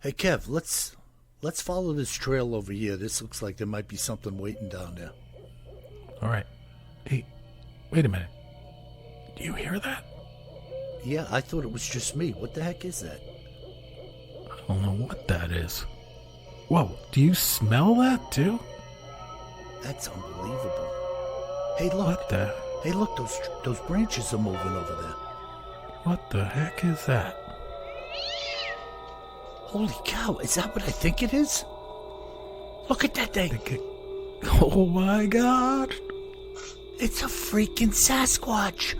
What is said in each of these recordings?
Hey Kev, let's follow this trail over here. This looks like there might be something waiting down there. All right. Hey, wait a minute. Do you hear that? Yeah, I thought it was just me. What the heck is that? I don't know what that is. Whoa, do you smell that too? That's unbelievable. Hey, look. What the? Hey, look, those branches are moving over there. What the heck is that? Holy cow, is that what I think it is? Look at that thing. Oh my God. It's a freaking Sasquatch.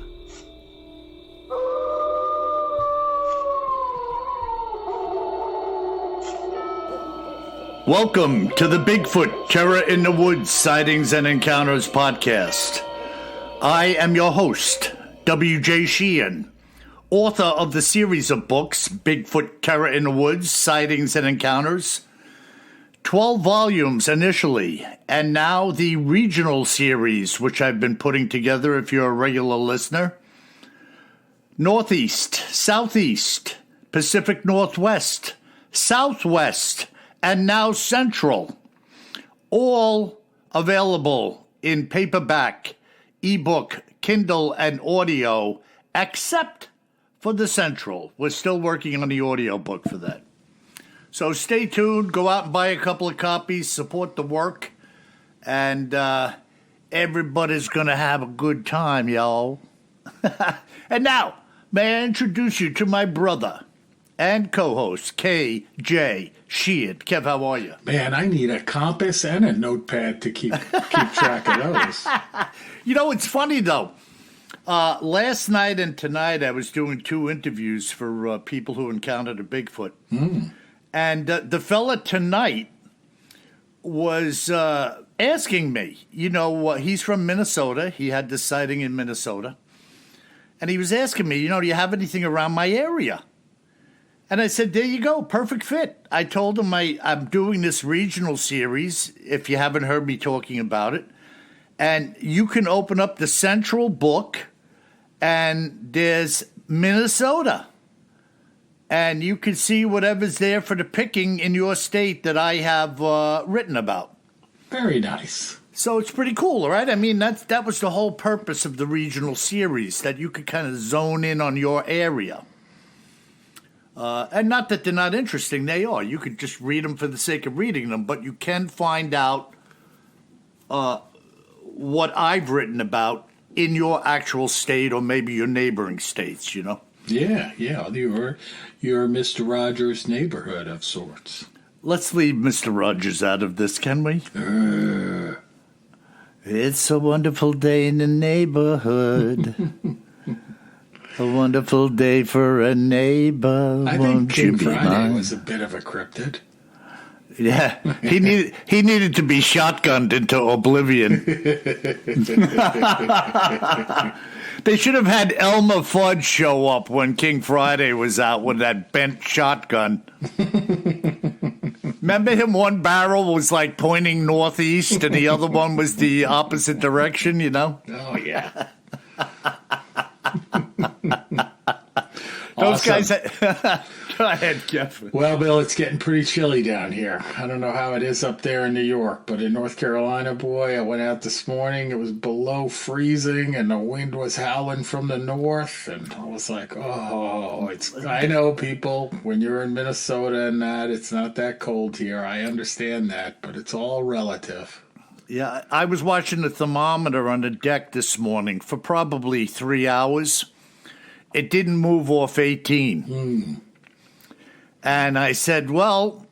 Welcome to the Bigfoot Terror in the Woods Sightings and Encounters podcast. I am your host, W.J. Sheehan, author of the series of books, Bigfoot Terror in the Woods Sightings and Encounters. 12 volumes initially, and now the regional series, which I've been putting together if you're a regular listener. Northeast, Southeast, Pacific Northwest, Southwest, and now Central. All available in paperback, ebook, Kindle, and audio, except for the Central. We're still working on the audio book for that. So stay tuned, go out and buy a couple of copies, support the work, and everybody's going to have a good time, y'all. And now, may I introduce you to my brother and co-host, K.J. Sheehan. Kev, how are you? Man, I need a compass and a notepad to keep track of those. You know, it's funny, though. Last night and tonight, I was doing 2 interviews for people who encountered a Bigfoot. And the fella tonight was asking me, he's from Minnesota. He had this sighting in Minnesota. And he was asking me, do you have anything around my area? And I said, there you go, perfect fit. I told him I'm doing this regional series, if you haven't heard me talking about it. And you can open up the Central book, and there's Minnesota. And you can see whatever's there for the picking in your state that I have written about. Very nice. So it's pretty cool, all right? I mean, that was the whole purpose of the regional series, that you could kind of zone in on your area. And not that they're not interesting, they are. You could just read them for the sake of reading them, but you can find out what I've written about in your actual state or maybe your neighboring states, Yeah. You're Mr. Rogers' neighborhood of sorts. Let's leave Mr. Rogers out of this, can we? It's a wonderful day in the neighborhood. A wonderful day for a neighbor. I think King Friday was a bit of a cryptid. Yeah, he needed to be shotgunned into oblivion. They should have had Elmer Fudd show up when King Friday was out with that bent shotgun. Remember him? One barrel was like pointing northeast and the other one was the opposite direction, Oh, yeah. Those guys... Go ahead, Jeff. Well, Bill, it's getting pretty chilly down here. I don't know how it is up there in New York, but in North Carolina, boy, I went out this morning. It was below freezing, and the wind was howling from the north. And I was like, I know, people, when you're in Minnesota and that, it's not that cold here. I understand that, but it's all relative. Yeah, I was watching the thermometer on the deck this morning for probably 3 hours. It didn't move off 18. And I said, well,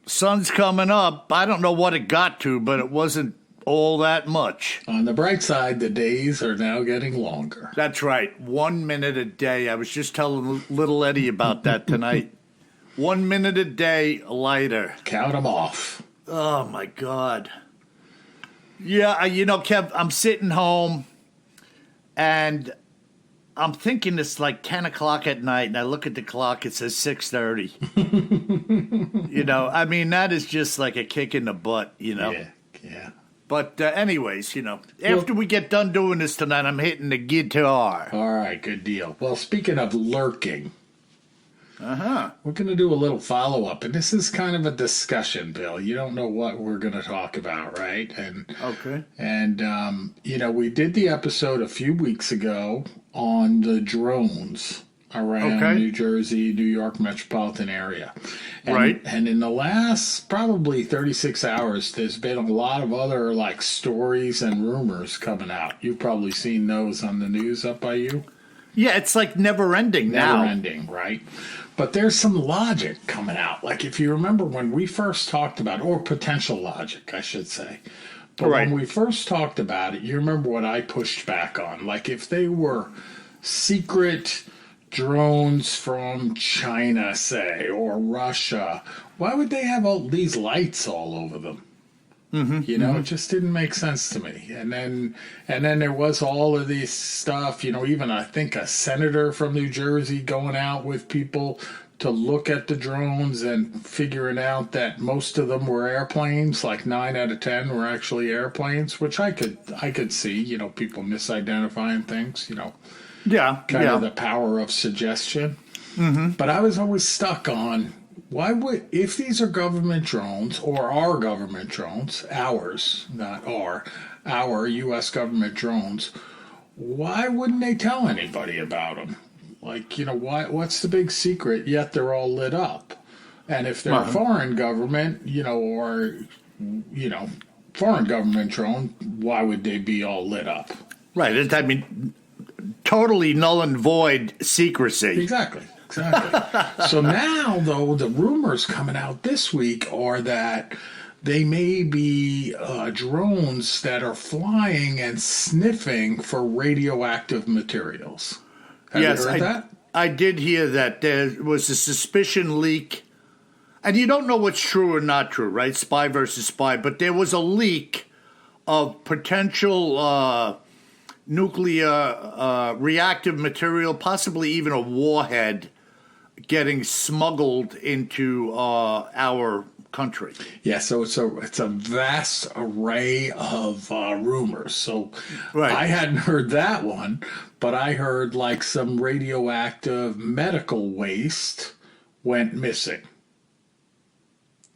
sun's coming up. I don't know what it got to, but it wasn't all that much. On the bright side, the days are now getting longer. That's right. 1 minute a day. I was just telling little Eddie about that tonight. 1 minute a day lighter. Count them off. Oh, my God. Yeah, Kev, I'm sitting home, and I'm thinking it's like 10 o'clock at night, and I look at the clock, it says 6:30. I mean, that is just like a kick in the butt, Yeah. But anyways, after we get done doing this tonight, I'm hitting the guitar. All right, good deal. Well, speaking of lurking, We're going to do a little follow-up, and this is kind of a discussion, Bill. You don't know what we're going to talk about, right? Okay. And we did the episode a few weeks ago on the drones around New Jersey, New York metropolitan area. Right. And in the last probably 36 hours, there's been a lot of other stories and rumors coming out. You've probably seen those on the news up by you. Yeah, it's like never ending now. Never ending, right? But there's some logic coming out. Like if you remember when we first talked about, or potential logic, I should say. But when we first talked about it, you remember what I pushed back on. Like if they were secret drones from China, say, or Russia, why would they have all these lights all over them? It just didn't make sense to me. And then there was all of this stuff, even I think a senator from New Jersey going out with people to look at the drones and figuring out that most of them were airplanes, like 9 out of 10 were actually airplanes, which I could see, people misidentifying things, Yeah. kind of the power of suggestion. But I was always stuck on, why would, if these are government drones or our government drones, ours, not our U.S. government drones, why wouldn't they tell anybody about them? What's the big secret, yet they're all lit up? And if they're a foreign government, foreign government drone, why would they be all lit up? Right. I mean, totally null and void secrecy. Exactly. So now, though, the rumors coming out this week are that they may be drones that are flying and sniffing for radioactive materials. Have you heard that? I did hear that there was a suspicion leak. And you don't know what's true or not true, right? Spy versus spy. But there was a leak of potential nuclear reactive material, possibly even a warhead, getting smuggled into our country. Yeah, so it's a vast array of rumors. So I hadn't heard that one, but I heard some radioactive medical waste went missing,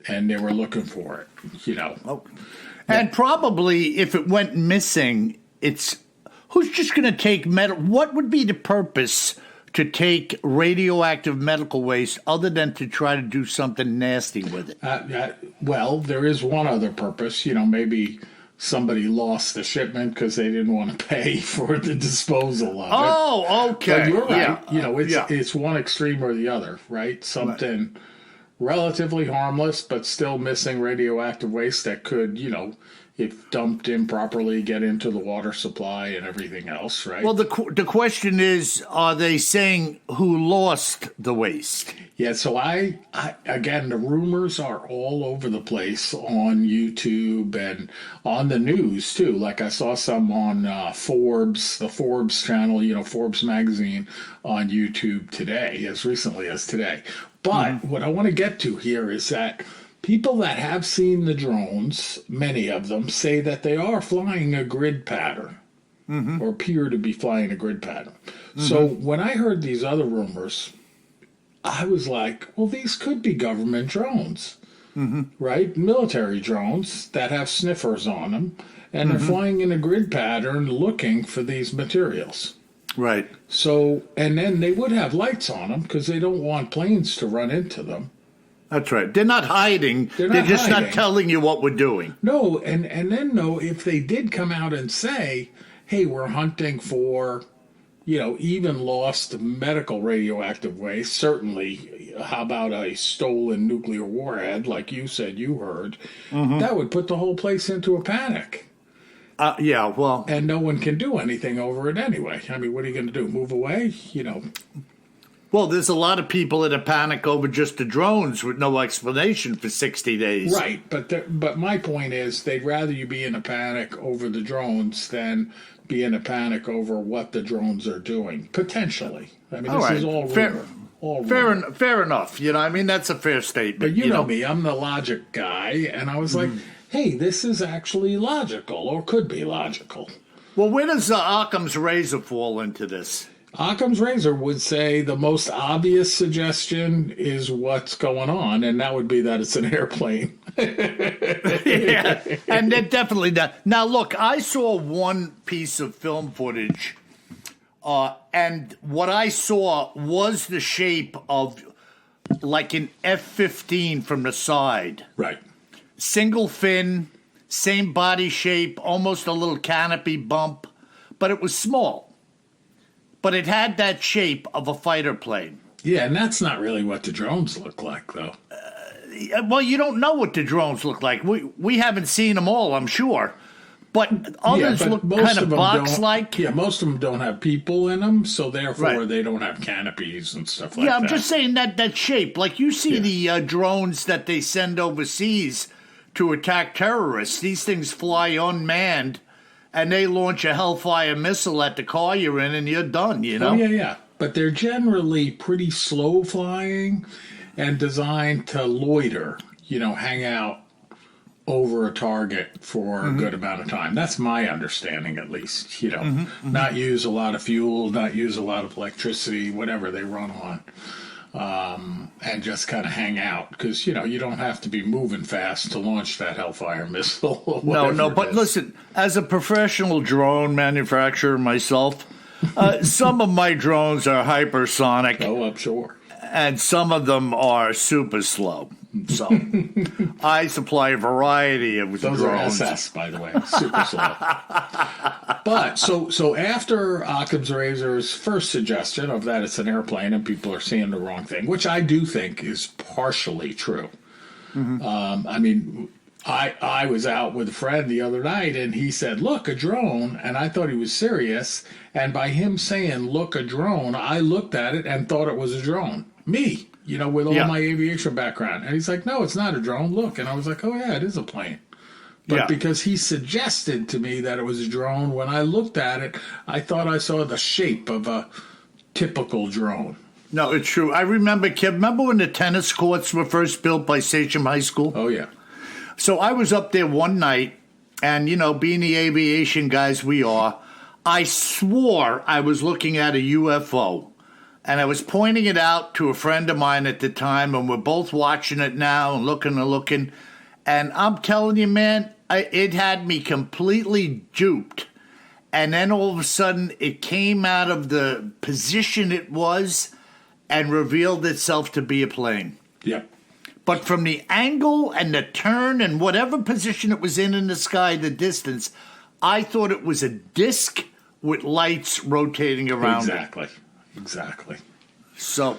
and they were looking for it. And probably if it went missing, who's just going to take metal? What would be the purpose to take radioactive medical waste other than to try to do something nasty with it? Well, there is one other purpose. Maybe somebody lost the shipment because they didn't want to pay for the disposal of it. Oh, okay. But you're right. It's one extreme or the other, right? Something relatively harmless, but still missing radioactive waste that could, if dumped improperly, get into the water supply and everything else, right? Well, the question is, are they saying who lost the waste? Yeah, so I again, the rumors are all over the place on YouTube and on the news, too. Like I saw some on Forbes, the Forbes channel, Forbes magazine on YouTube today, as recently as today. But what I want to get to here is that people that have seen the drones, many of them, say that they are flying a grid pattern or appear to be flying a grid pattern. So when I heard these other rumors, I was like, well, these could be government drones, right? Military drones that have sniffers on them, and they're flying in a grid pattern looking for these materials. Right. So, and then they would have lights on them because they don't want planes to run into them. That's right. They're not hiding. They're just not telling you what we're doing. No, and then, if they did come out and say, hey, we're hunting for, even lost medical radioactive waste, certainly, how about a stolen nuclear warhead, like you said you heard, that would put the whole place into a panic. Yeah, well... And no one can do anything over it anyway. I mean, what are you going to do, move away? Well, there's a lot of people in a panic over just the drones with no explanation for 60 days. Right, but my point is they'd rather you be in a panic over the drones than be in a panic over what the drones are doing, potentially. I mean, this is all rumor. Fair enough. That's a fair statement. But you know me, I'm the logic guy, and I was like, hey, this is actually logical, or could be logical. Well, where does Occam's razor fall into this? Occam's razor would say the most obvious suggestion is what's going on, and that would be that it's an airplane. Yeah, and it definitely does. Now, look, I saw one piece of film footage, and what I saw was the shape of like an F-15 from the side. Right. Single fin, same body shape, almost a little canopy bump, but it was small. But it had that shape of a fighter plane. Yeah, and that's not really what the drones look like, though. Well, you don't know what the drones look like. We haven't seen them all, I'm sure. But others look kind of box-like. Yeah, most of them don't have people in them, so therefore Right. they don't have canopies and stuff like that. Yeah, I'm just saying that shape. Like you see the drones that they send overseas to attack terrorists. These things fly unmanned, and they launch a Hellfire missile at the car you're in, and you're done, you know? Oh, yeah. But they're generally pretty slow flying and designed to loiter, hang out over a target for a good amount of time. That's my understanding, at least. Not use a lot of fuel, not use a lot of electricity, whatever they run on, and just kind of hang out because you don't have to be moving fast to launch that Hellfire missile. Or No. But listen, as a professional drone manufacturer myself, some of my drones are hypersonic. Oh, I'm sure. And some of them are super slow. So I supply a variety of Those drones. are SS, by the way, super slow. But so after Occam's razor's first suggestion of that it's an airplane and people are seeing the wrong thing, which I do think is partially true. I was out with a friend the other night and he said, "Look, a drone," and I thought he was serious. And by him saying, "Look, a drone," I looked at it and thought it was a drone. Me, with all my aviation background. And he's like, "No, it's not a drone. Look." And I was like, "Oh, yeah, it is a plane." But because he suggested to me that it was a drone, when I looked at it, I thought I saw the shape of a typical drone. No, it's true. I remember, Kim, remember when the tennis courts were first built by Sachem High School? Oh, yeah. So I was up there one night, and, being the aviation guys we are, I swore I was looking at a UFO. And I was pointing it out to a friend of mine at the time, and we're both watching it now and looking. And I'm telling you, man, it had me completely duped. And then all of a sudden, it came out of the position it was and revealed itself to be a plane. Yep. But from the angle and the turn and whatever position it was in the sky, the distance, I thought it was a disc with lights rotating around it. Exactly. So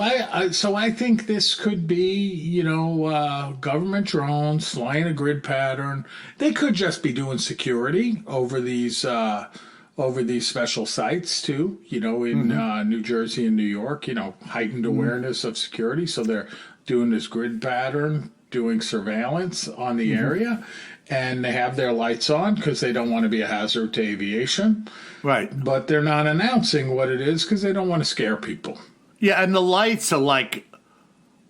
I think this could be, government drones flying a grid pattern. They could just be doing security over these special sites too. In New Jersey and New York. Heightened awareness of security. So they're doing this grid pattern, doing surveillance on the area. And they have their lights on because they don't want to be a hazard to aviation. Right. But they're not announcing what it is because they don't want to scare people. Yeah, and the lights are like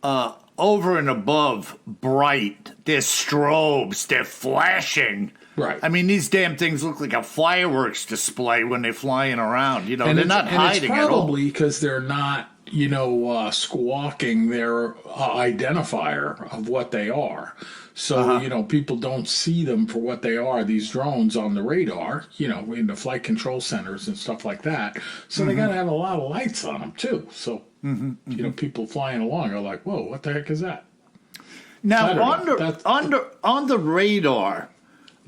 over and above bright. They're strobes. They're flashing. Right. I mean, these damn things look like a fireworks display when they're flying around. And they're not hiding at all. It's probably because they're not, squawking their identifier of what they are. So, people don't see them for what they are, these drones on the radar, in the flight control centers and stuff like that. So they got to have a lot of lights on them, too. So, people flying along are like, whoa, what the heck is that? Now, on the radar,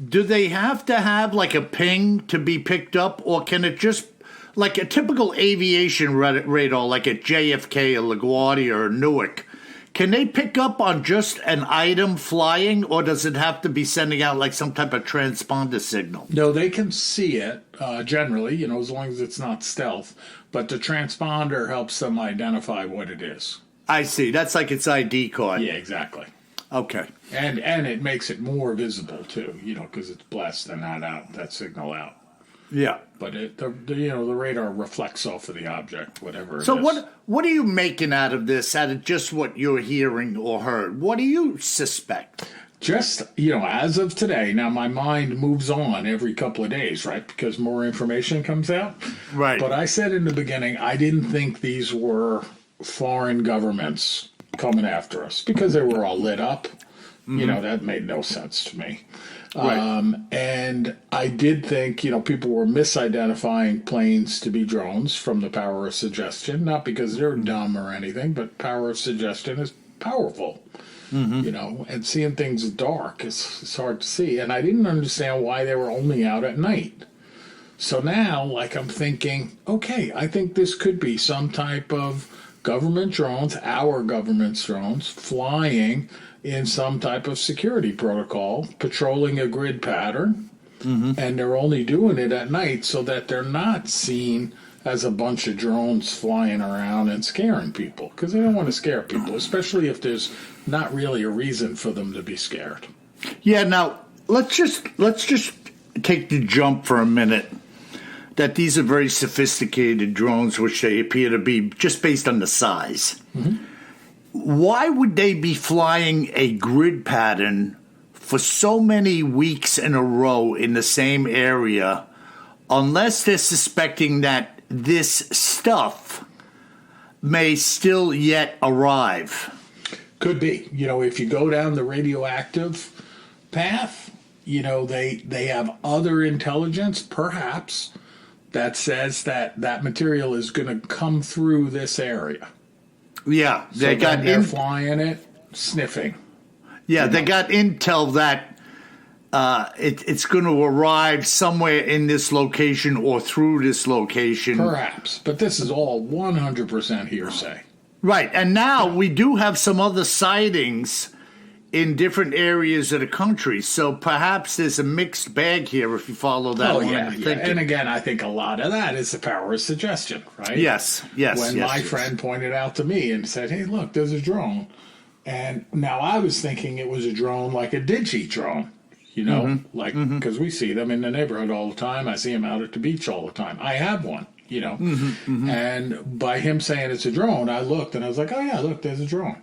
do they have to have like a ping to be picked up, or can it just, like a typical aviation radar, like at JFK or LaGuardia or Newark, can they pick up on just an item flying, or does it have to be sending out like some type of transponder signal? No, they can see it generally, as long as it's not stealth. But the transponder helps them identify what it is. I see. That's like its ID card. Yeah, exactly. Okay. And it makes it more visible too, because it's blasting that signal out. Yeah. But the radar reflects off of the object, whatever it is. So what are you making out of this, out of just what you're hearing or heard? What do you suspect? Just, as of today, now my mind moves on every couple of days, right? Because more information comes out. Right. But I said in the beginning, I didn't think these were foreign governments coming after us because they were all lit up. That made no sense to me. Right. And I did think, people were misidentifying planes to be drones from the power of suggestion, not because they're dumb or anything, but power of suggestion is powerful. And seeing things dark is hard to see. And I didn't understand why they were only out at night. So now, I'm thinking, okay, I think this could be some type of government drones, our government's drones, flying in some type of security protocol, patrolling a grid pattern. And they're only doing it at night so that they're not seen as a bunch of drones flying around and scaring people, because they don't want to scare people, especially if there's not really a reason for them to be scared. Yeah. Now let's just take the jump for a minute. That these are very sophisticated drones, which they appear to be, just based on the size. Why would they be flying a grid pattern for so many weeks in a row in the same area, unless they're suspecting that this stuff may still yet arrive? Could be. If you go down the radioactive path, they have other intelligence, perhaps, that says that material is going to come through this area. Yeah, they got they're flying it, sniffing. Yeah, they got intel that it's going to arrive somewhere in this location or through this location. Perhaps, but this is all 100% hearsay. Right, and now we do have some other sightings in different areas of the country, so perhaps there's a mixed bag here if you follow that line of thinking. And again, I think a lot of that is the power of suggestion, right? Yes. When my friend pointed out to me and said, hey, look, there's a drone. And now I was thinking it was a drone like a digi drone, because we see them in the neighborhood all the time. I see them out at the beach all the time. I have one, And by him saying it's a drone, I looked and I was like, oh, yeah, look, there's a drone.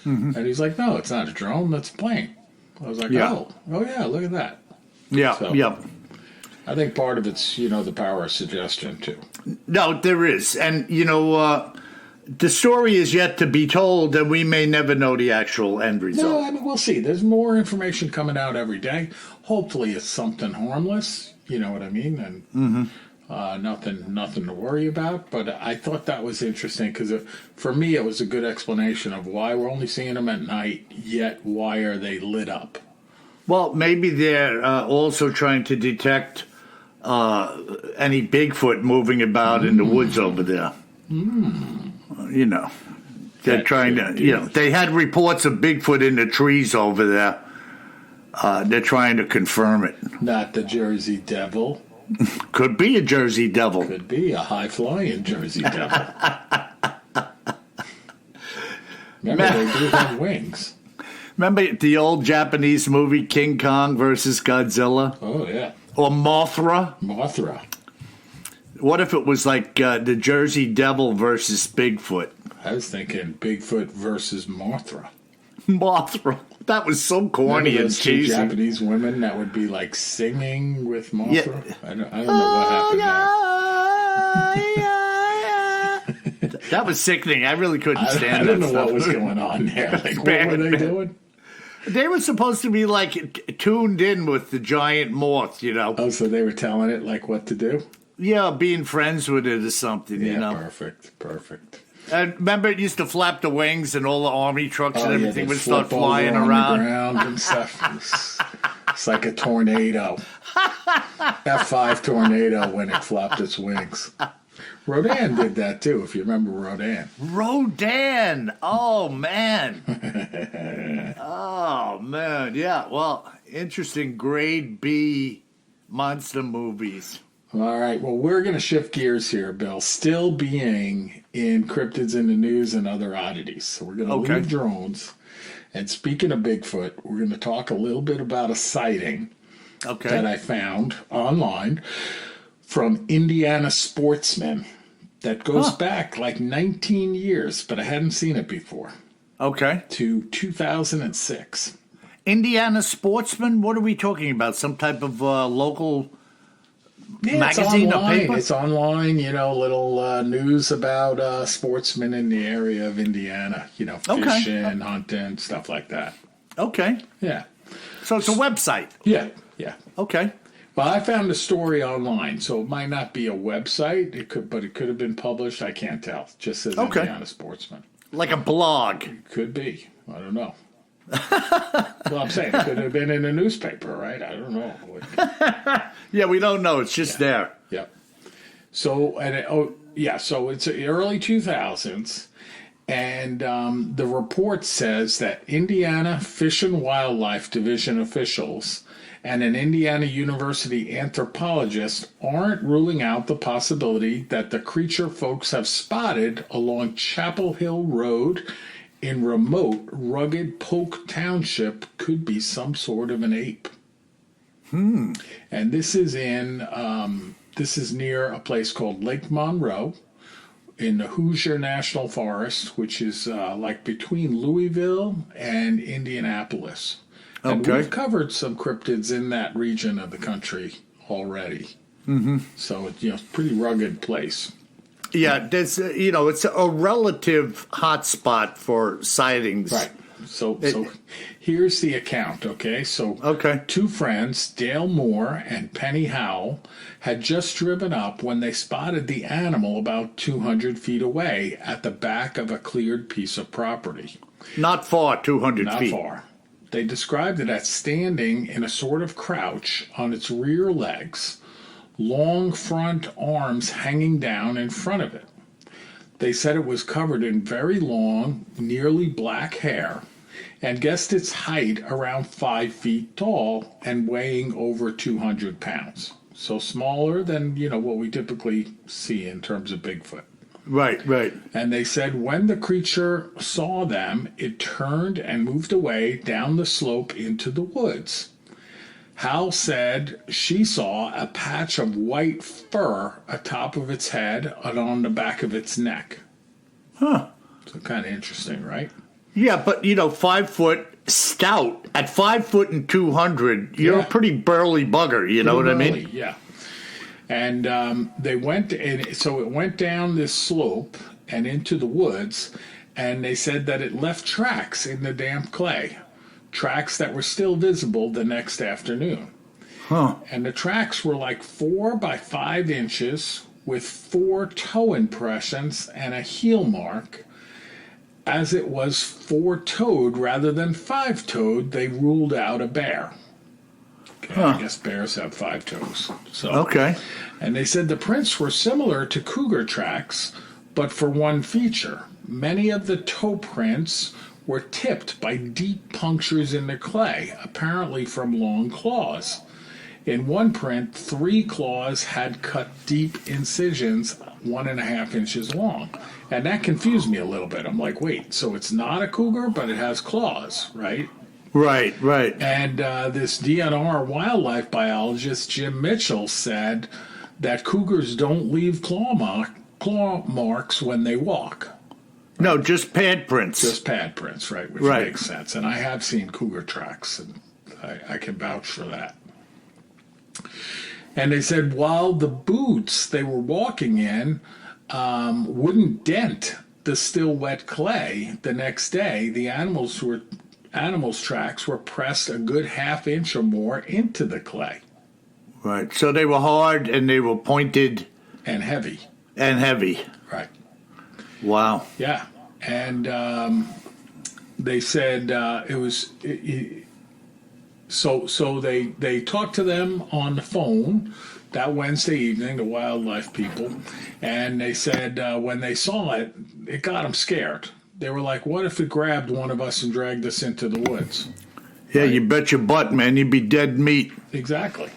And he's like, no, it's not a drone, that's a plane. I was like, oh yeah, look at that. Yeah, so, yeah. I think part of it's, the power of suggestion, too. No, there is. And, the story is yet to be told, and we may never know the actual end result. No, we'll see. There's more information coming out every day. Hopefully it's something harmless, you know what I mean? And nothing to worry about. But I thought that was interesting because for me it was a good explanation of why we're only seeing them at night, yet why are they lit up? Well, maybe they're also trying to detect any Bigfoot moving about in the woods over there. They're trying to, they had reports of Bigfoot in the trees over there. They're trying to confirm it. Not the Jersey Devil. Could be a Jersey Devil. Could be a high-flying Jersey Devil. Remember, they do have wings. Remember the old Japanese movie King Kong versus Godzilla? Oh, yeah. Or Mothra? Mothra. What if it was like the Jersey Devil versus Bigfoot? I was thinking Bigfoot versus Mothra. Mothra. That was so corny and cheesy. Japanese women that would be like singing with Mothra. Yeah. I don't know what happened there. That was sickening. I really couldn't stand I don't that know stuff. what was going on there. Like, what were they doing? They were supposed to be like tuned in with the giant moth, Oh, so they were telling it like what to do? Yeah, being friends with it or something, Perfect. And remember, it used to flap the wings, and all the army trucks and everything would start flying on around. The ground and stuff. It's like a tornado. F5 tornado when it flapped its wings. Rodan did that too, if you remember Rodan. Rodan! Oh, man. Oh, man. Yeah, well, interesting grade B monster movies. All right, well, we're going to shift gears here, Bill. Still being in cryptids in the news and other oddities. So we're going to leave drones. And speaking of Bigfoot, we're going to talk a little bit about a sighting that I found online from Indiana sportsmen that goes back like 19 years, but I hadn't seen it before. Okay. To 2006. Indiana Sportsman? What are we talking about? Some type of local magazine it's or online. paper? It's online, little news about sportsmen in the area of Indiana, Okay. fishing, hunting, stuff like that. Okay. Yeah. So it's a website. Yeah. Yeah. Okay. Well, I found the story online, so it might not be a website. But it could have been published. I can't tell. It just says Okay. Indiana Sportsman. Like a blog. Could be. I don't know. Well, I'm saying it could have been in a newspaper, right? I don't know. Yeah, we don't know. It's just there. Yep. So so it's the early 2000s, and the report says that Indiana Fish and Wildlife Division officials and an Indiana University anthropologist aren't ruling out the possibility that the creature folks have spotted along Chapel Hill Road in remote, rugged Polk Township could be some sort of an ape. And this is this is near a place called Lake Monroe in the Hoosier National Forest, which is like between Louisville and Indianapolis. And Okay. we've covered some cryptids in that region of the country already. Mm-hmm. So it's pretty rugged place. Yeah, there's it's a relative hotspot for sightings. Right. So here's the account, okay? So Okay. two friends, Dale Moore and Penny Howell, had just driven up when they spotted the animal about 200 feet away at the back of a cleared piece of property. Not far, 200 Not feet. far. They described it as standing in a sort of crouch on its rear legs, long front arms hanging down in front of it. They said it was covered in very long, nearly black hair, and guessed its height around 5 feet tall and weighing over 200 pounds. So smaller than, what we typically see in terms of Bigfoot. Right, right. And they said when the creature saw them, it turned and moved away down the slope into the woods. Hal said she saw a patch of white fur atop of its head and on the back of its neck. Huh. So kind of interesting, right? Yeah, but 5 foot stout at 5 foot and 200, you're Yeah. a pretty burly bugger. You know what I mean? Yeah. And they went, and so it went down this slope and into the woods, and they said that it left tracks in the damp clay, tracks that were still visible the next afternoon. Huh. And the tracks were like 4 by 5 inches with 4 toe impressions and a heel mark. As it was 4-toed rather than 5-toed, they ruled out a bear. Okay, I guess bears have 5 toes. So Okay. And they said the prints were similar to cougar tracks, but for one feature. Many of the toe prints were tipped by deep punctures in the clay, apparently from long claws. In one print, 3 claws had cut deep incisions 1.5 inches long. And that confused me a little bit. I'm like, wait, so it's not a cougar, but it has claws, right? Right, right. And this DNR wildlife biologist, Jim Mitchell, said that cougars don't leave claw marks when they walk. No, just pad prints. Just pad prints, right? Which Right. makes sense. And I have seen cougar tracks, and I can vouch for that. And they said while the boots they were walking in wouldn't dent the still wet clay, the next day the animals' tracks were pressed a good 1/2 inch or more into the clay. Right. So they were hard and they were pointed And heavy. and heavy. Right. Wow. Yeah. And they said it was... So they talked to them on the phone that Wednesday evening, the wildlife people, and they said when they saw it, it got them scared. They were like, what if it grabbed one of us and dragged us into the woods? Yeah, Right. you bet your butt, man. You'd be dead meat. Exactly.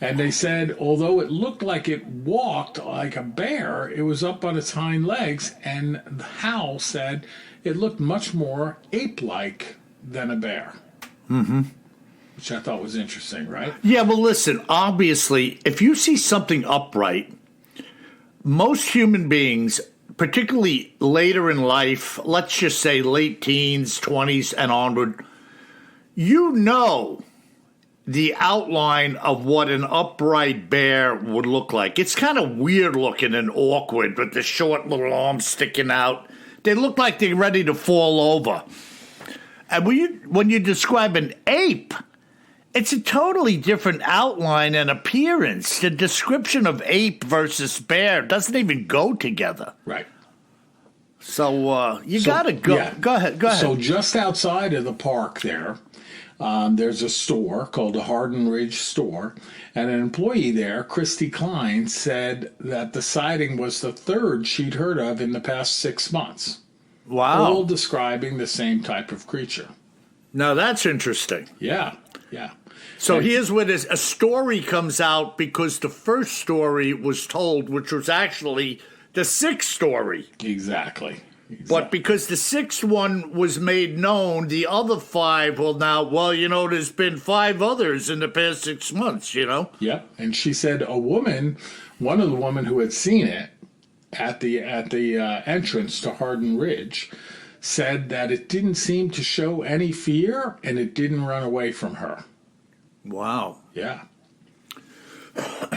And they said, although it looked like it walked like a bear, it was up on its hind legs, and Hal said it looked much more ape-like than a bear. Mm-hmm. Which I thought was interesting, right? Yeah, well, listen, obviously, if you see something upright, most human beings, particularly later in life, let's just say late teens, 20s, and onward, You know the outline of what an upright bear would look like. It's kind of weird looking and awkward with the short little arms sticking out. They look like they're ready to fall over. And when you describe an ape, it's a totally different outline and appearance. The description of ape versus bear doesn't even go together. Right. So you got to go. Yeah. Go ahead. So just outside of the park there's a store called the Hardin Ridge store, and an employee there, Christy Klein, said that the sighting was the third she'd heard of in the past 6 months. Wow. All describing the same type of creature. Now that's interesting. Yeah. So here's where a story comes out, because the first story was told, which was actually the sixth story. Exactly. But because the sixth one was made known, the other five will now, there's been 5 others in the past 6 months, Yep. And she said one of the women who had seen it at the entrance to Hardin Ridge, said that it didn't seem to show any fear and it didn't run away from her. Wow. Yeah.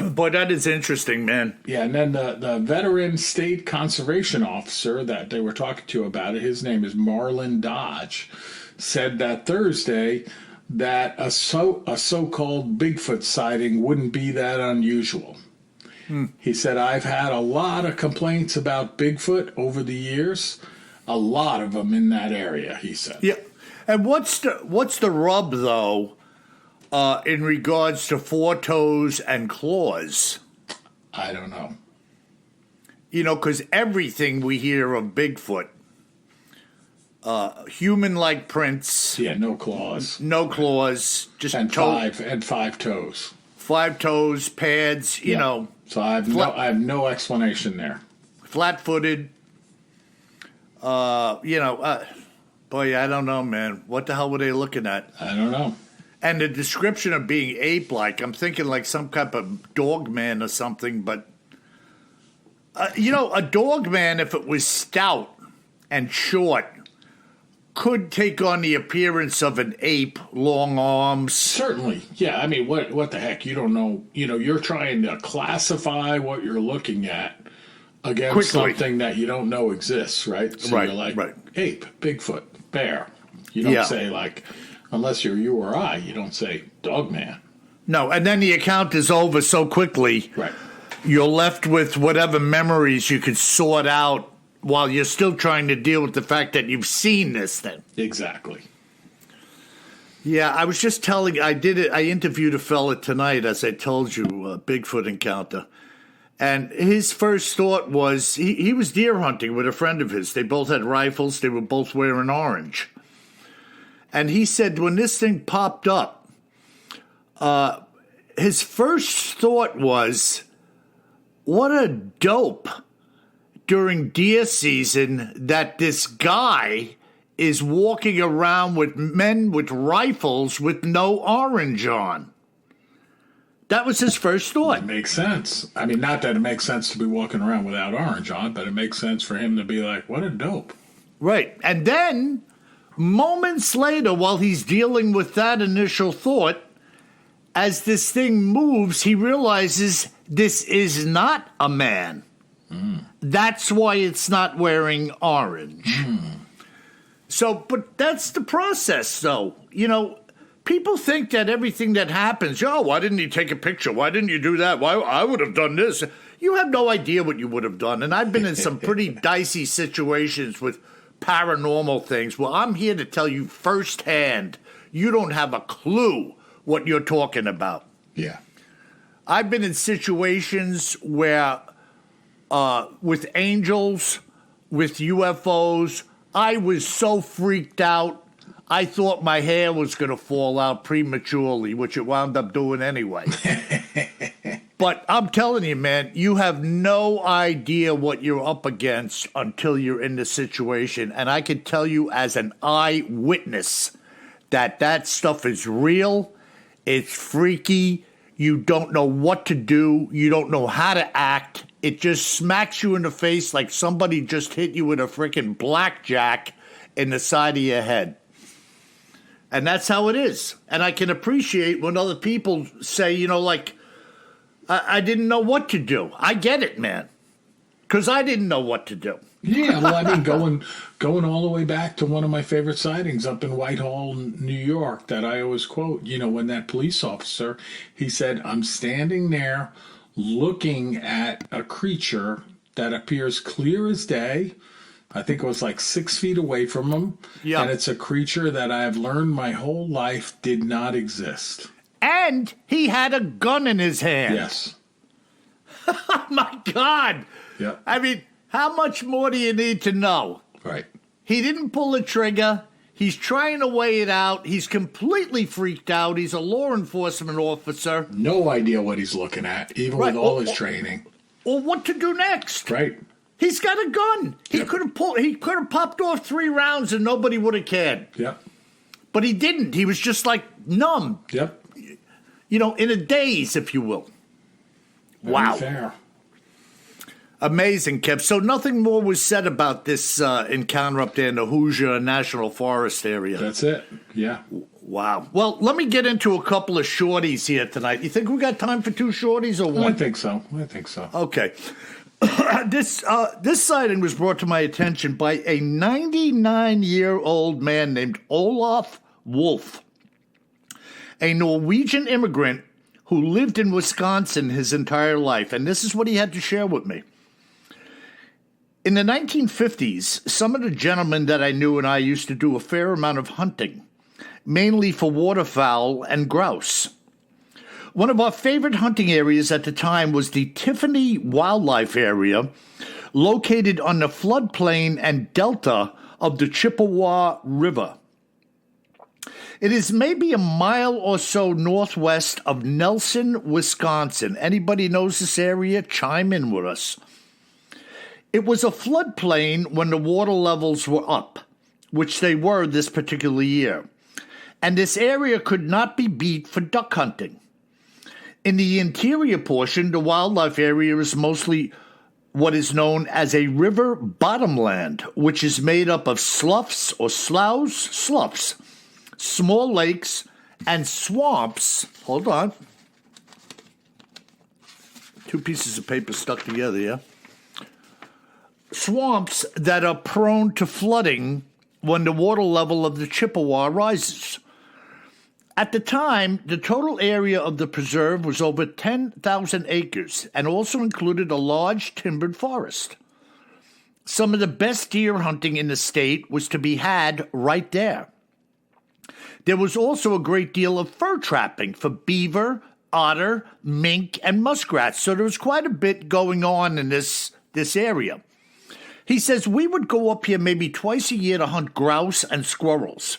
Boy, that is interesting, man. Yeah, and then the veteran state conservation officer that they were talking to about it, his name is Marlon Dodge, said that Thursday that a so-called Bigfoot sighting wouldn't be that unusual. He said, I've had a lot of complaints about Bigfoot over the years, a lot of them in that area, he said. Yeah. And what's the rub, though, in regards to 4 toes and claws? I don't know. Because everything we hear of Bigfoot, human-like prints. Yeah, no claws. No claws, just and 5 toes. 5 toes, pads, So I have no explanation there. Flat-footed. Boy, I don't know, man. What the hell were they looking at? I don't know. And the description of being ape-like, I'm thinking like some type of dog man or something. But, a dog man, if it was stout and short, could take on the appearance of an ape, long arms. Certainly. Yeah, I mean, what the heck? You don't know. You're trying to classify what you're looking at against quickly. Something that you don't know exists, right? So right, you're like, right. Ape, Bigfoot, bear. You don't say, like, unless you're you or I, you don't say dog man. No, and then the account is over so quickly. Right. You're left with whatever memories you could sort out while you're still trying to deal with the fact that you've seen this thing. Exactly. Yeah, I was just telling, I interviewed a fella tonight, as I told you, a Bigfoot encounter. And his first thought was, he was deer hunting with a friend of his. They both had rifles. They were both wearing orange. And he said when this thing popped up, his first thought was, what a dope during deer season that this guy is walking around with men with rifles with no orange on. That was his first thought. It makes sense. I mean, not that it makes sense to be walking around without orange on, but it makes sense for him to be like, what a dope. Right. And then, moments later, while he's dealing with that initial thought, as this thing moves, he realizes this is not a man. That's why it's not wearing orange. So, but that's the process, though. People think that everything that happens, why didn't you take a picture? Why didn't you do that? Why I would have done this. You have no idea what you would have done. And I've been in some pretty dicey situations with paranormal things. Well, I'm here to tell you firsthand, you don't have a clue what you're talking about. Yeah. I've been in situations where, with angels, with UFOs, I was so freaked out, I thought my hair was going to fall out prematurely, which it wound up doing anyway. But I'm telling you, man, you have no idea what you're up against until you're in the situation. And I can tell you as an eyewitness that stuff is real. It's freaky. You don't know what to do. You don't know how to act. It just smacks you in the face like somebody just hit you with a freaking blackjack in the side of your head. And that's how it is. And I can appreciate when other people say, like, I didn't know what to do. I get it, man. Because I didn't know what to do. Yeah, well, I mean, going all the way back to one of my favorite sightings up in Whitehall, New York, that I always quote, when that police officer, he said, I'm standing there looking at a creature that appears clear as day. I think it was like 6 feet away from him. Yeah. And it's a creature that I have learned my whole life did not exist. And he had a gun in his hand. Yes. Oh, my God. Yeah. I mean, how much more do you need to know? Right. He didn't pull the trigger. He's trying to weigh it out. He's completely freaked out. He's a law enforcement officer. No idea what he's looking at, even with all his training. Or what to do next. Right. He's got a gun. He could have popped off 3 rounds and nobody would have cared. Yep. But he didn't. He was just like numb. Yep. In a daze, if you will. Very fair. Amazing, Kev. So nothing more was said about this encounter up there in the Hoosier National Forest area. That's it. Yeah. Wow. Well, let me get into a couple of shorties here tonight. You think we got time for 2 shorties or one? I think so. Okay. This sighting was brought to my attention by a 99-year-old man named Olaf Wolf, a Norwegian immigrant who lived in Wisconsin his entire life. And this is what he had to share with me. In the 1950s, some of the gentlemen that I knew and I used to do a fair amount of hunting, mainly for waterfowl and grouse. One of our favorite hunting areas at the time was the Tiffany Wildlife Area, located on the floodplain and delta of the Chippewa River. It is maybe a mile or so northwest of Nelson, Wisconsin. Anybody knows this area? Chime in with us. It was a floodplain when the water levels were up, which they were this particular year. And this area could not be beat for duck hunting. In the interior portion, the wildlife area is mostly what is known as a river bottomland, which is made up of sloughs, small lakes, and swamps. Hold on. 2 pieces of paper stuck together, yeah? Swamps that are prone to flooding when the water level of the Chippewa rises. At the time, the total area of the preserve was over 10,000 acres and also included a large timbered forest. Some of the best deer hunting in the state was to be had right there. There was also a great deal of fur trapping for beaver, otter, mink, and muskrats, so there was quite a bit going on in this area. He says we would go up here maybe twice a year to hunt grouse and squirrels.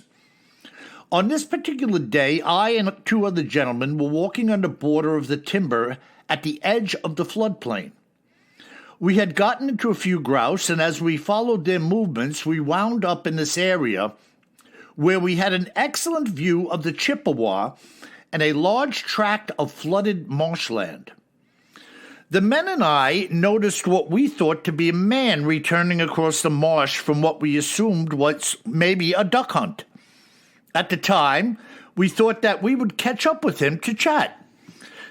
On this particular day, I and 2 other gentlemen were walking on the border of the timber at the edge of the floodplain. We had gotten into a few grouse, and as we followed their movements, we wound up in this area where we had an excellent view of the Chippewa and a large tract of flooded marshland. The men and I noticed what we thought to be a man returning across the marsh from what we assumed was maybe a duck hunt. At the time, we thought that we would catch up with him to chat,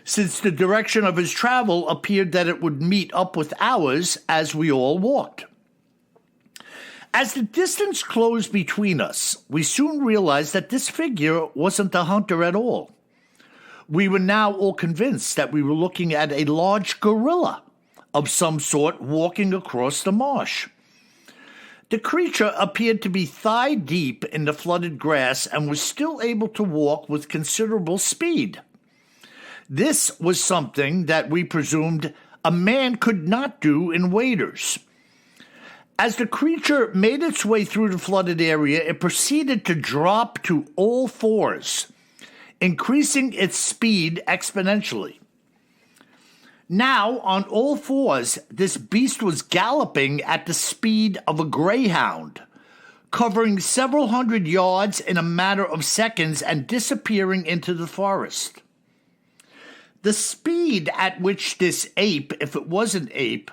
since the direction of his travel appeared that it would meet up with ours as we all walked. As the distance closed between us, we soon realized that this figure wasn't a hunter at all. We were now all convinced that we were looking at a large gorilla of some sort walking across the marsh. The creature appeared to be thigh-deep in the flooded grass and was still able to walk with considerable speed. This was something that we presumed a man could not do in waders. As the creature made its way through the flooded area, it proceeded to drop to all fours, increasing its speed exponentially. Now, on all fours, this beast was galloping at the speed of a greyhound, covering several hundred yards in a matter of seconds and disappearing into the forest. The speed at which this ape, if it was an ape,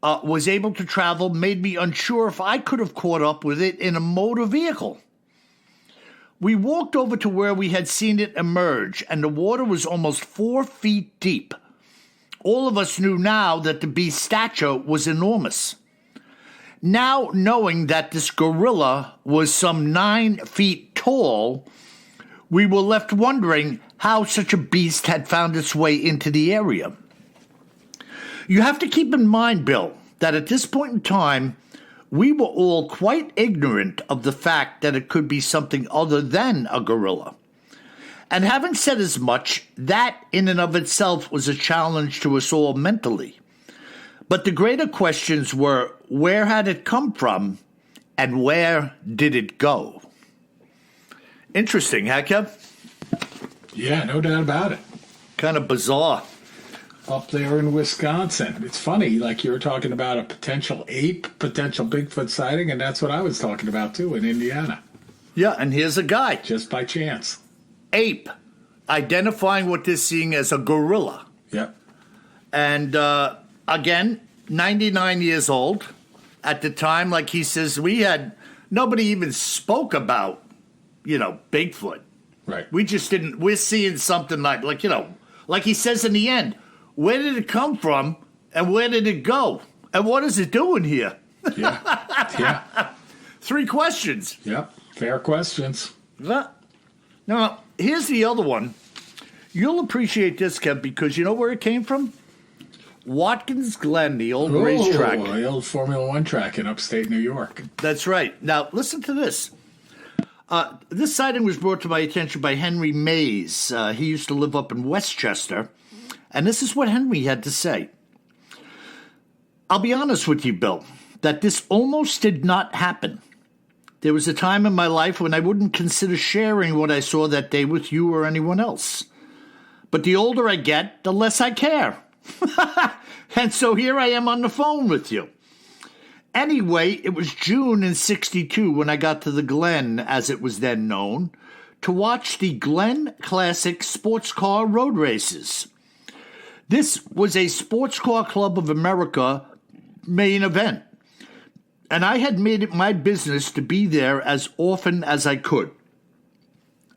was able to travel made me unsure if I could have caught up with it in a motor vehicle. We walked over to where we had seen it emerge, and the water was almost 4 feet deep. All of us knew now that the beast's stature was enormous. Now, knowing that this gorilla was some 9 feet tall, we were left wondering how such a beast had found its way into the area. You have to keep in mind, Bill, that at this point in time, we were all quite ignorant of the fact that it could be something other than a gorilla. And having said as much, that in and of itself was a challenge to us all mentally. But the greater questions were, where had it come from, and where did it go? Interesting, huh, Kev? Yeah, no doubt about it. Kind of bizarre. Up there in Wisconsin. It's funny, like you were talking about a potential ape, potential Bigfoot sighting, and that's what I was talking about, too, in Indiana. Yeah, and here's a guy. Just by chance. Ape, identifying what they're seeing as a gorilla. Yep. And again, 99 years old. At the time, like he says, nobody even spoke about, Bigfoot. Right. We just didn't, we're seeing something like he says in the end, where did it come from and where did it go? And what is it doing here? Yeah. Yeah. 3 questions. Yep. Fair questions. Now, here's the other one. You'll appreciate this, Kev, because you know where it came from? Watkins Glen, the old racetrack. The old Formula One track in upstate New York. That's right. Now, listen to this. This sighting was brought to my attention by Henry Mays. He used to live up in Westchester. And this is what Henry had to say. I'll be honest with you, Bill, that this almost did not happen. There was a time in my life when I wouldn't consider sharing what I saw that day with you or anyone else. But the older I get, the less I care. And so here I am on the phone with you. Anyway, it was June in '62 when I got to the Glen, as it was then known, to watch the Glen Classic Sports Car Road Races. This was a Sports Car Club of America main event, and I had made it my business to be there as often as I could.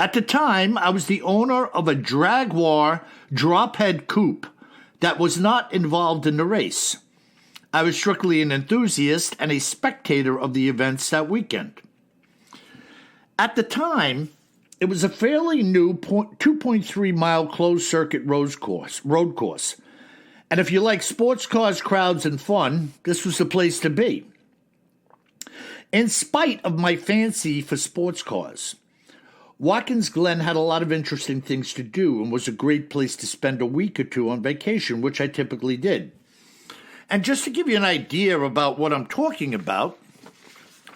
At the time, I was the owner of a Jaguar drop-head coupe that was not involved in the race. I was strictly an enthusiast and a spectator of the events that weekend. At the time, it was a fairly new 2.3-mile closed-circuit road course. And if you like sports cars, crowds, and fun, this was the place to be. In spite of my fancy for sports cars, Watkins Glen had a lot of interesting things to do and was a great place to spend a week or two on vacation, which I typically did. And just to give you an idea about what I'm talking about,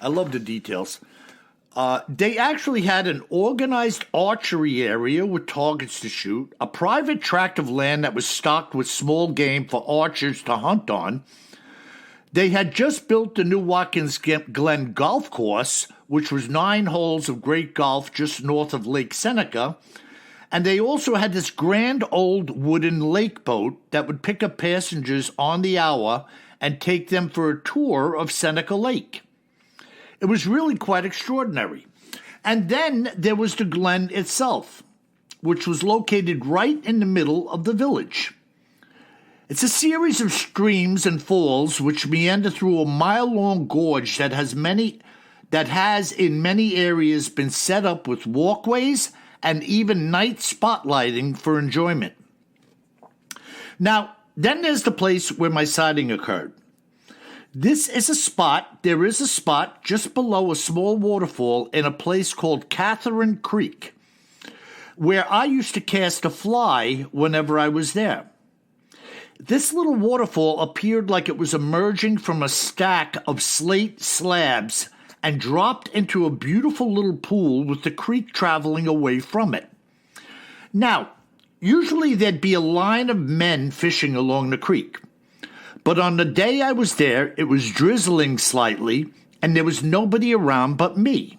I love the details. They actually had an organized archery area with targets to shoot, a private tract of land that was stocked with small game for archers to hunt on. They had just built the new Watkins Glen golf course, which was 9 holes of great golf just north of Lake Seneca. And they also had this grand old wooden lake boat that would pick up passengers on the hour and take them for a tour of Seneca Lake. It was really quite extraordinary. And then there was the Glen itself, which was located right in the middle of the village. It's a series of streams and falls which meander through a mile-long gorge that has in many areas been set up with walkways and even night spotlighting for enjoyment. Now, then there's the place where my sighting occurred. There is a spot just below a small waterfall in a place called Catherine Creek, where I used to cast a fly whenever I was there. This little waterfall appeared like it was emerging from a stack of slate slabs and dropped into a beautiful little pool with the creek traveling away from it. Now, usually there'd be a line of men fishing along the creek. But on the day I was there, it was drizzling slightly, and there was nobody around but me.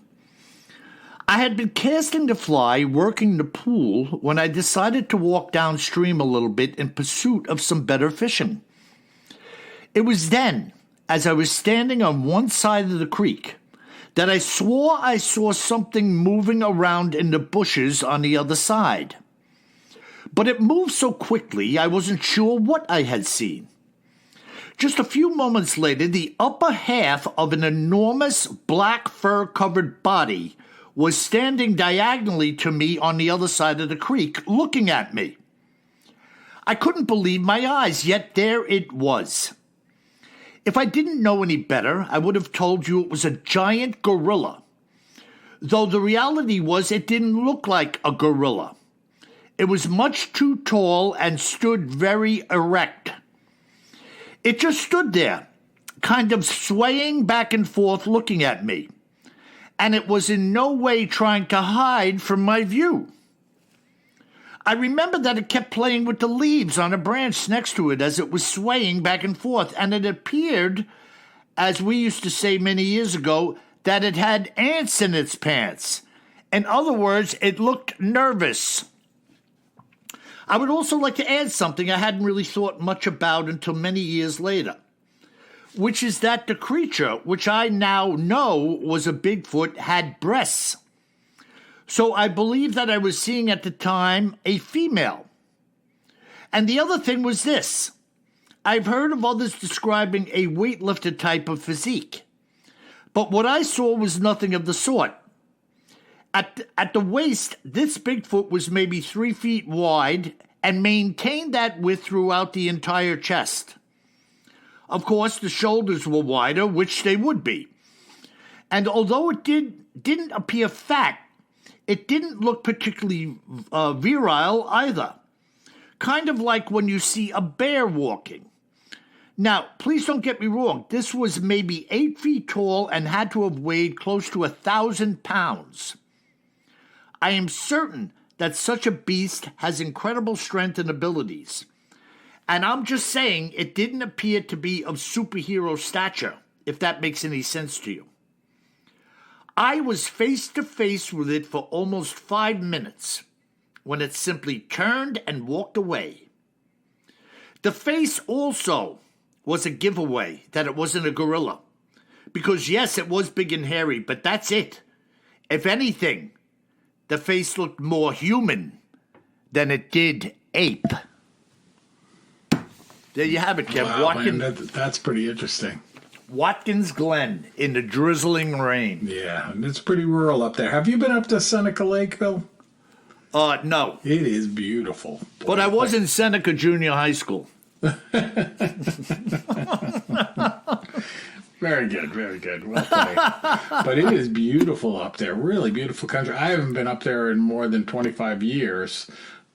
I had been casting the fly, working the pool, when I decided to walk downstream a little bit in pursuit of some better fishing. It was then, as I was standing on one side of the creek, that I swore I saw something moving around in the bushes on the other side. But it moved so quickly I wasn't sure what I had seen. Just a few moments later, the upper half of an enormous black fur-covered body was standing diagonally to me on the other side of the creek, looking at me. I couldn't believe my eyes, yet there it was. If I didn't know any better, I would have told you it was a giant gorilla. Though the reality was it didn't look like a gorilla. It was much too tall and stood very erect. It just stood there, kind of swaying back and forth looking at me. And it was in no way trying to hide from my view. I remember that it kept playing with the leaves on a branch next to it as it was swaying back and forth, and it appeared, as we used to say many years ago, that it had ants in its pants. In other words, it looked nervous. I would also like to add something I hadn't really thought much about until many years later, which is that the creature, which I now know was a Bigfoot, had breasts. So I believe that I was seeing at the time a female. And the other thing was this. I've heard of others describing a weightlifter type of physique, but what I saw was nothing of the sort. At the waist, this Bigfoot was maybe 3 feet wide and maintained that width throughout the entire chest. Of course, the shoulders were wider, which they would be. And although it didn't appear fat, it didn't look particularly virile either. Kind of like when you see a bear walking. Now, please don't get me wrong. This was maybe 8 feet tall and had to have weighed close to 1,000 pounds. I am certain that such a beast has incredible strength and abilities. And I'm just saying it didn't appear to be of superhero stature, if that makes any sense to you. I was face to face with it for almost 5 minutes when it simply turned and walked away. The face also was a giveaway that it wasn't a gorilla. Because yes, it was big and hairy, but that's it. If anything, the face looked more human than it did ape. There you have it, Kev. Wow, man, that's pretty interesting. Watkins Glen in the drizzling rain. Yeah, and it's pretty rural up there. Have you been up to Seneca Lake, Bill? No. It is beautiful. Boy, but I was in Seneca Junior High School. Very good, very good. Well played. But it is beautiful up there. Really beautiful country. I haven't been up there in more than 25 years.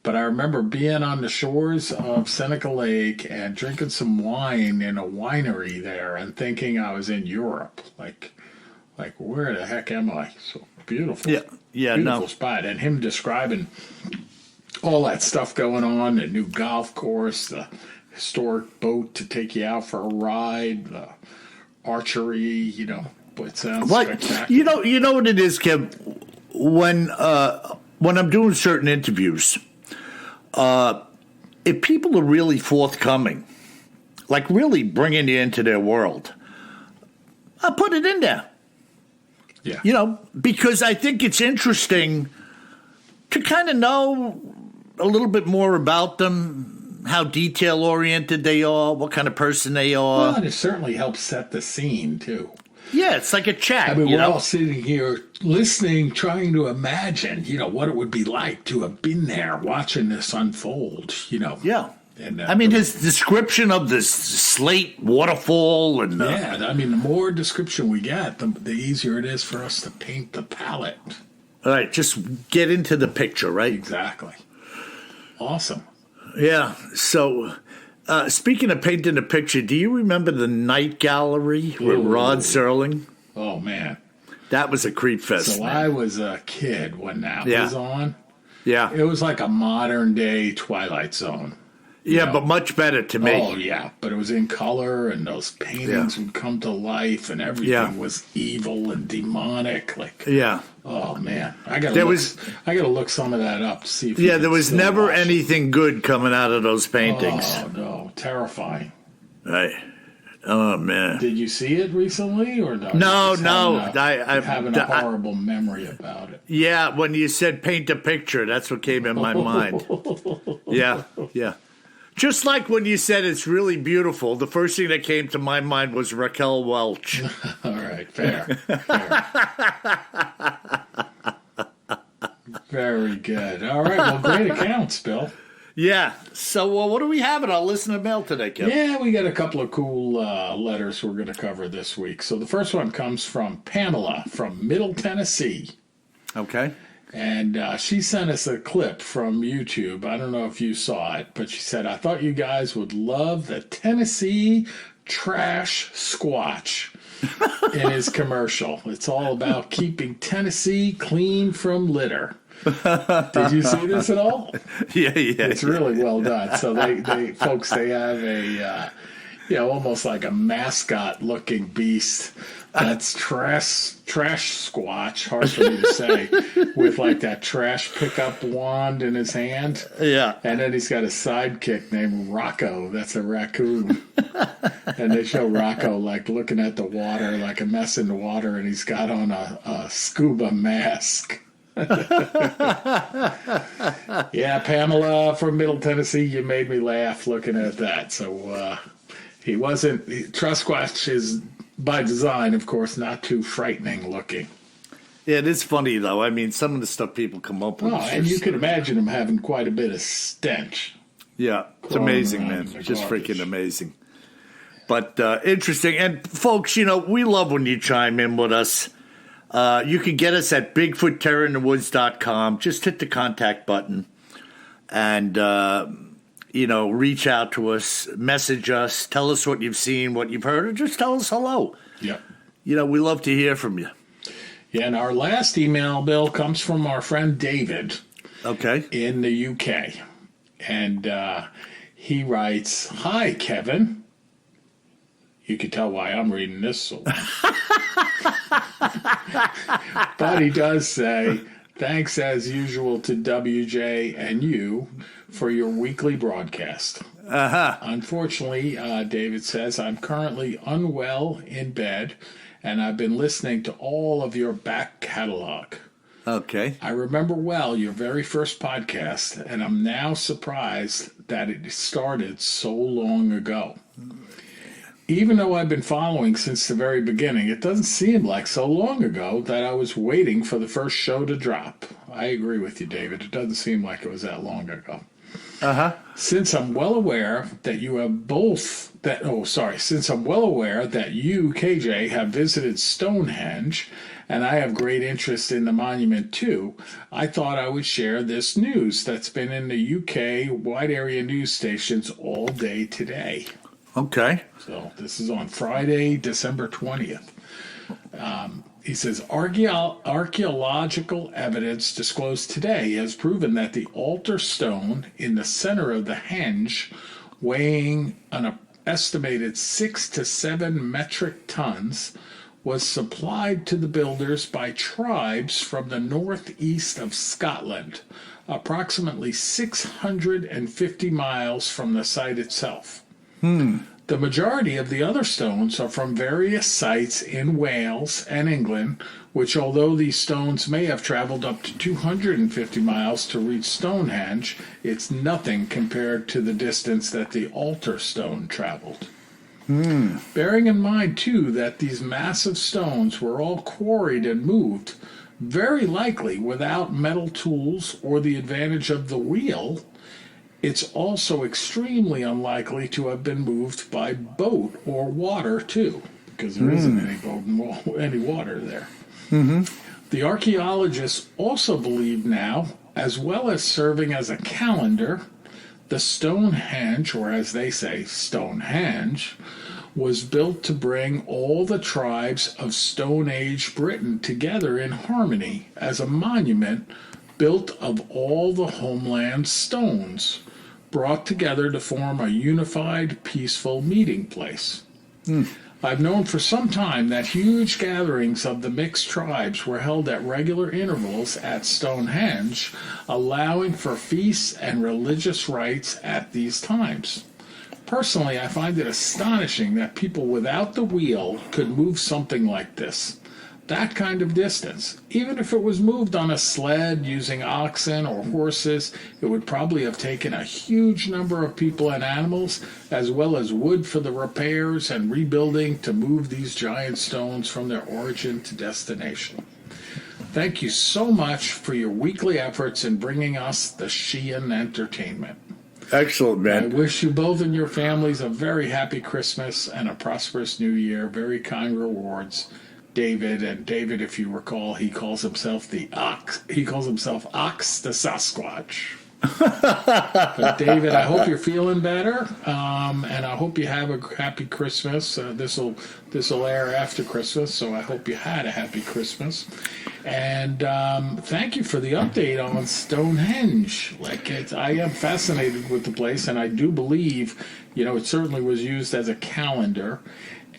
But I remember being on the shores of Seneca Lake and drinking some wine in a winery there and thinking I was in Europe. Like where the heck am I? So beautiful. Yeah, beautiful spot. And him describing all that stuff going on, the new golf course, the historic boat to take you out for a ride, the archery, but it sounds spectacular. You know what it is, Kev? When I'm doing certain interviews, if people are really forthcoming, like really bringing you into their world, I'll put it in there. Yeah. Because I think it's interesting to kind of know a little bit more about them, how detail-oriented they are, what kind of person they are. Well, and it certainly helps set the scene, too. Yeah, it's like a chat. I mean, we're all sitting here listening, trying to imagine, what it would be like to have been there watching this unfold, Yeah. And, I mean, his description of this slate waterfall and... yeah, I mean, the more description we get, the easier it is for us to paint the palette. All right, just get into the picture, right? Exactly. Awesome. Yeah, so... speaking of painting a picture, do you remember the Night Gallery with Rod Serling? Oh, man. That was a creep fest. So man. I was a kid when that was on. Yeah. It was like a modern-day Twilight Zone. Yeah, but much better to me. Oh, yeah. But it was in color, and those paintings would come to life, and everything was evil and demonic. Oh, man. I gotta look some of that up to see if there was never anything good coming out of those paintings. Oh, no. Terrifying. Right. Oh man. Did you see it recently or no? No, Just no. I'm having a horrible memory about it. Yeah, when you said paint a picture, that's what came in my mind. Yeah, yeah. Just like when you said it's really beautiful, the first thing that came to my mind was Raquel Welch. All right, fair. Very good. All right, well, great accounts, Bill. Yeah. So what do we have in our listener mail today, Kevin? Yeah, we got a couple of cool letters we're going to cover this week. So the first one comes from Pamela from Middle Tennessee. Okay. And she sent us a clip from YouTube. I don't know if you saw it, but she said, I thought you guys would love the Tennessee Trash Squatch in his commercial. It's all about keeping Tennessee clean from litter. Did you see this at all? Yeah. It's really well done. So they have a, almost like a mascot looking beast that's trash squatch, hard for me to say, with like that trash pickup wand in his hand. Yeah. And then he's got a sidekick named Rocco. That's a raccoon. And they show Rocco like looking at the water, like a mess in the water, and he's got on a scuba mask. Yeah, Pamela from Middle Tennessee, you made me laugh looking at that. So he wasn't. Trusquatch is by design, of course, not too frightening looking. Yeah, it is funny though. I mean, some of the stuff people come up with. Oh, and you could imagine him having quite a bit of stench. Yeah, it's amazing, man. Just freaking amazing. But interesting. And folks, we love when you chime in with us. You can get us at BigfootTerrorInTheWoods.com. Just hit the contact button and, reach out to us, message us, tell us what you've seen, what you've heard, or just tell us hello. Yep. We love to hear from you. Yeah, and our last email, Bill, comes from our friend David. Okay. In the UK. And he writes, Hi, Kevin. You can tell why I'm reading this so long. But he does say, thanks as usual to WJ and you for your weekly broadcast. Uh-huh. Unfortunately, David says, I'm currently unwell in bed, and I've been listening to all of your back catalog. Okay. I remember well your very first podcast, and I'm now surprised that it started so long ago. Even though I've been following since the very beginning, it doesn't seem like so long ago that I was waiting for the first show to drop. I agree with you, David. It doesn't seem like it was that long ago. Uh-huh. Since I'm well aware that you, KJ, have visited Stonehenge, and I have great interest in the monument too, I thought I would share this news that's been in the UK wide area news stations all day today. Okay. So this is on Friday, December 20th. He says, archaeological evidence disclosed today has proven that the altar stone in the center of the henge, weighing an estimated 6 to 7 metric tons, was supplied to the builders by tribes from the northeast of Scotland, approximately 650 miles from the site itself. The majority of the other stones are from various sites in Wales and England, which, although these stones may have traveled up to 250 miles to reach Stonehenge, it's nothing compared to the distance that the altar stone traveled. Bearing in mind, too, that these massive stones were all quarried and moved, very likely without metal tools or the advantage of the wheel, it's also extremely unlikely to have been moved by boat or water, too, because there isn't any boat and any water there. The archaeologists also believe now, as well as serving as a calendar, the Stonehenge, or as they say, Stonehenge, was built to bring all the tribes of Stone Age Britain together in harmony as a monument built of all the homeland's stones, brought together to form a unified, peaceful meeting place. I've known for some time that huge gatherings of the mixed tribes were held at regular intervals at Stonehenge, allowing for feasts and religious rites at these times. Personally, I find it astonishing that people without the wheel could move something like this. That kind of distance. Even if it was moved on a sled using oxen or horses, it would probably have taken a huge number of people and animals, as well as wood for the repairs and rebuilding to move these giant stones from their origin to destination. Thank you so much for your weekly efforts in bringing us the Sheehan entertainment. Excellent, I man. wish you both and your families a very happy Christmas and a prosperous New Year. Very kind rewards. David, and David, if you recall, he calls himself Ox the Sasquatch. But David, I hope you're feeling better, and I hope you have a happy Christmas. This'll air after Christmas, so I hope you had a happy Christmas. And thank you for the update on Stonehenge. I am fascinated with the place, and I do believe, it certainly was used as a calendar.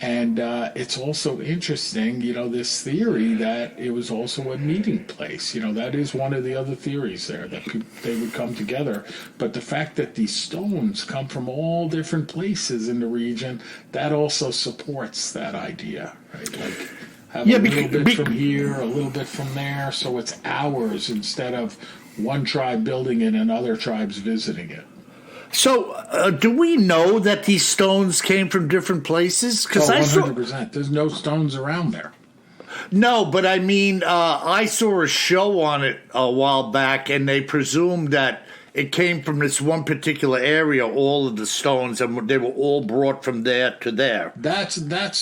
And it's also interesting, this theory that it was also a meeting place. That is one of the other theories there, that they would come together. But the fact that these stones come from all different places in the region, that also supports that idea, right? Have a little bit from here, a little bit from there, so it's ours instead of one tribe building it and other tribes visiting it. So, do we know that these stones came from different places? Because 100%. There's no stones around there. No, but I mean, I saw a show on it a while back, and they presumed that it came from this one particular area, all of the stones, and they were all brought from there to there. That's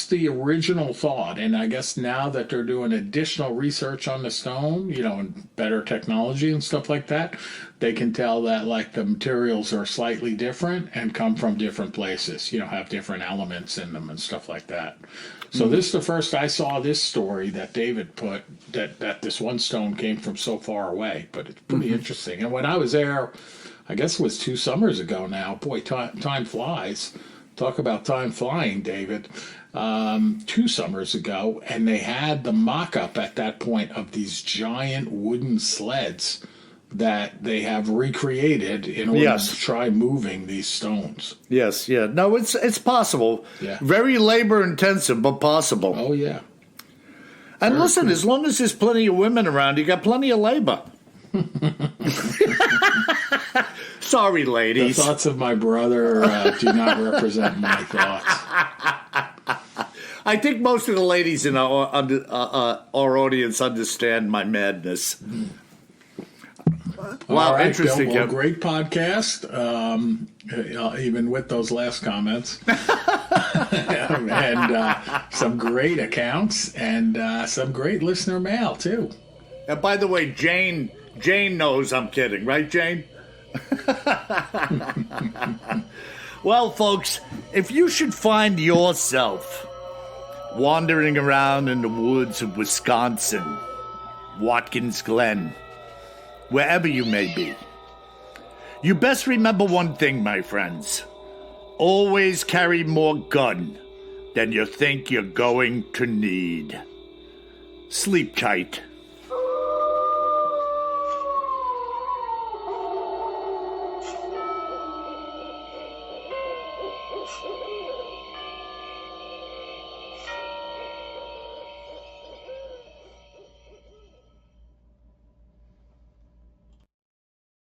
the original thought, and I guess now that they're doing additional research on the stone, and better technology and stuff like that, they can tell that the materials are slightly different and come from different places, have different elements in them and stuff like that. So this is the first I saw this story that David put, that this one stone came from so far away, but it's pretty interesting. And when I was there, I guess it was 2 summers ago now, boy, time flies. Talk about time flying, David. 2 summers ago, and they had the mock-up at that point of these giant wooden sleds that they have recreated in order to try moving these stones. Yes, yeah. No, it's possible. Yeah. Very labor intensive, but possible. Oh, yeah. And Very listen, cool. As long as there's plenty of women around, you got plenty of labor. Sorry, The ladies. thoughts of my brother do not represent my thoughts. I think most of the ladies in our audience understand my madness. Wow, All right, interesting. Bill, well, great podcast, even with those last comments. And some great accounts and some great listener mail, too. And by the way, Jane knows I'm kidding, right, Jane? Well, folks, if you should find yourself wandering around in the woods of Wisconsin, Watkins Glen, wherever you may be, you best remember one thing, my friends. Always carry more gun than you think you're going to need. Sleep tight.